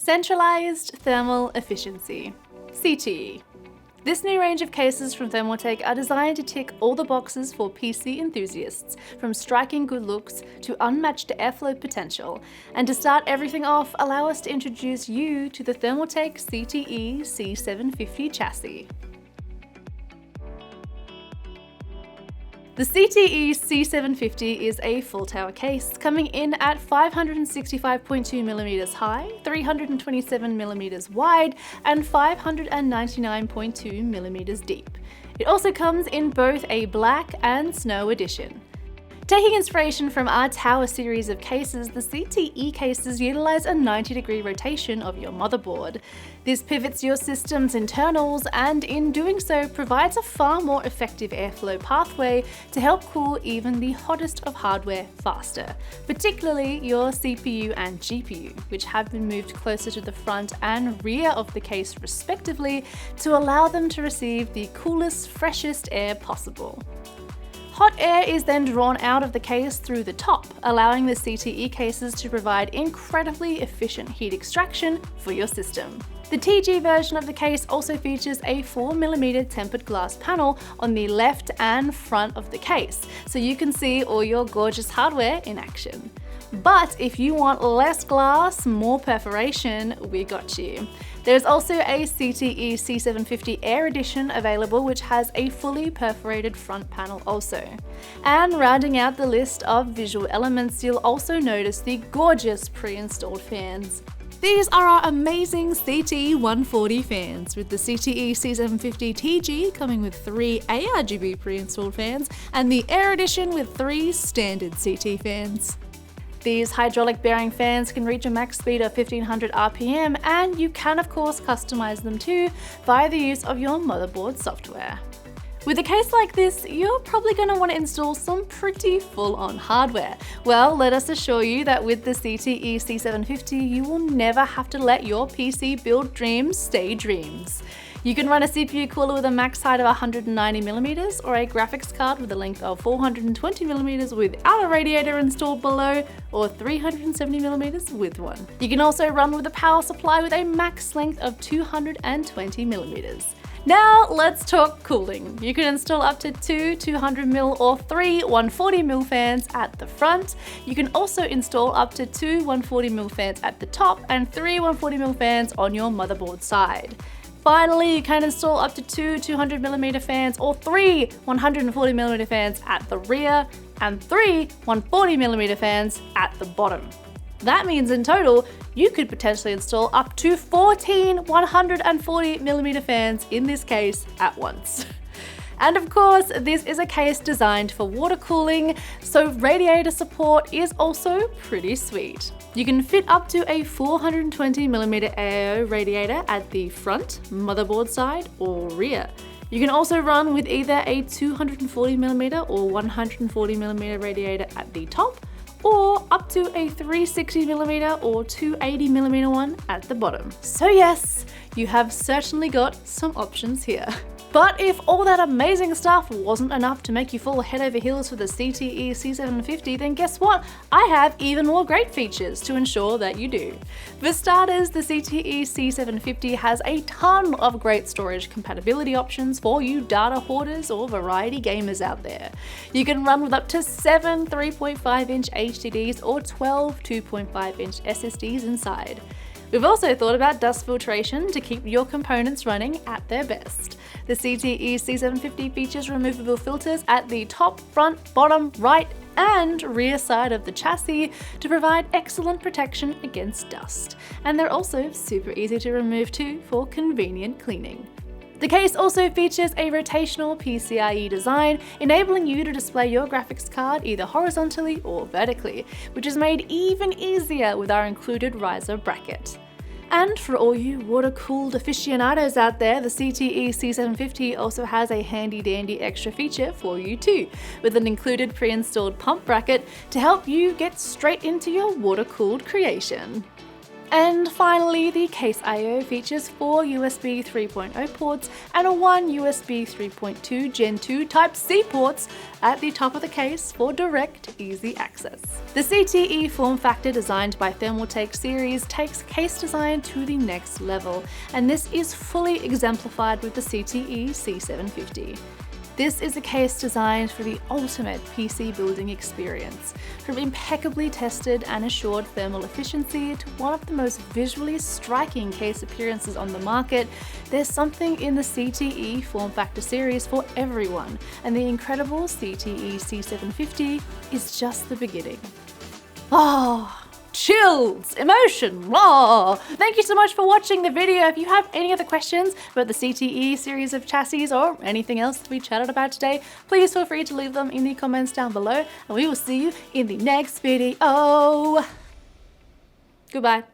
Centralized Thermal Efficiency, CTE. This new range of cases from Thermaltake are designed to tick all the boxes for PC enthusiasts, from striking good looks to unmatched airflow potential. And to start everything off, allow us to introduce you to the Thermaltake CTE C750 Chassis. The CTE C750 is a full tower case, coming in at 565.2mm high, 327mm wide, and 599.2mm deep. It also comes in both a black and snow edition. Taking inspiration from our tower series of cases, the CTE cases utilize a 90-degree rotation of your motherboard. This pivots your system's internals and in doing so provides a far more effective airflow pathway to help cool even the hottest of hardware faster, particularly your CPU and GPU, which have been moved closer to the front and rear of the case respectively to allow them to receive the coolest, freshest air possible. Hot air is then drawn out of the case through the top, allowing the CTE cases to provide incredibly efficient heat extraction for your system. The TG version of the case also features a 4mm tempered glass panel on the left and front of the case, so you can see all your gorgeous hardware in action. But if you want less glass, more perforation, we got you. There's also a CTE C750 Air edition available, which has a fully perforated front panel also. And rounding out the list of visual elements, you'll also notice the gorgeous pre-installed fans. These are our amazing CTE 140 fans, with the CTE C750 TG coming with 3 ARGB pre-installed fans and the Air edition with 3 standard CT fans. These hydraulic bearing fans can reach a max speed of 1500 RPM, and you can of course customize them too via the use of your motherboard software. With a case like this, you're probably going to want to install some pretty full-on hardware. Well, let us assure you that with the CTE C750, you will never have to let your PC build dreams stay dreams. You can run a CPU cooler with a max height of 190mm or a graphics card with a length of 420mm without a radiator installed below, or 370mm with one. You can also run with a power supply with a max length of 220mm. Now let's talk cooling. You can install up to 2 200mm or 3 140mm fans at the front. You can also install up to 2 140mm fans at the top and 3 140mm fans on your motherboard side. Finally, you can install up to 2 200mm fans or 3 140mm fans at the rear and 3 140mm fans at the bottom. That means in total, you could potentially install up to 14 140mm fans in this case at once. And of course, this is a case designed for water cooling, so radiator support is also pretty sweet. You can fit up to a 420mm AO radiator at the front, motherboard side, or rear. You can also run with either a 240mm or 140mm radiator at the top, or up to a 360mm or 280mm one at the bottom. So yes, you have certainly got some options here. But if all that amazing stuff wasn't enough to make you fall head over heels for the CTE C750, then guess what? I have even more great features to ensure that you do. For starters, the CTE C750 has a ton of great storage compatibility options for you data hoarders or variety gamers out there. You can run with up to 7 3.5-inch HDDs or 12 2.5-inch SSDs inside. We've also thought about dust filtration to keep your components running at their best. The CTE C750 features removable filters at the top, front, bottom, right, and rear side of the chassis to provide excellent protection against dust. And they're also super easy to remove too for convenient cleaning. The case also features a rotational PCIe design, enabling you to display your graphics card either horizontally or vertically, which is made even easier with our included riser bracket. And for all you water-cooled aficionados out there, the CTE C750 also has a handy-dandy extra feature for you too, with an included pre-installed pump bracket to help you get straight into your water-cooled creation. And finally, the case I/O features 4 USB 3.0 ports and 1 USB 3.2 Gen 2 Type-C ports at the top of the case for direct, easy access. The CTE form factor designed by Thermaltake series takes case design to the next level, and this is fully exemplified with the CTE C750. This is a case designed for the ultimate PC building experience. From impeccably tested and assured thermal efficiency to one of the most visually striking case appearances on the market, there's something in the CTE form factor series for everyone, and the incredible CTE C750 is just the beginning. Chills, emotion, Thank you so much for watching the video. If you have any other questions about the CTE series of chassis or anything else that we chatted about today, please feel free to leave them in the comments down below, and we will see you in the next video. Goodbye.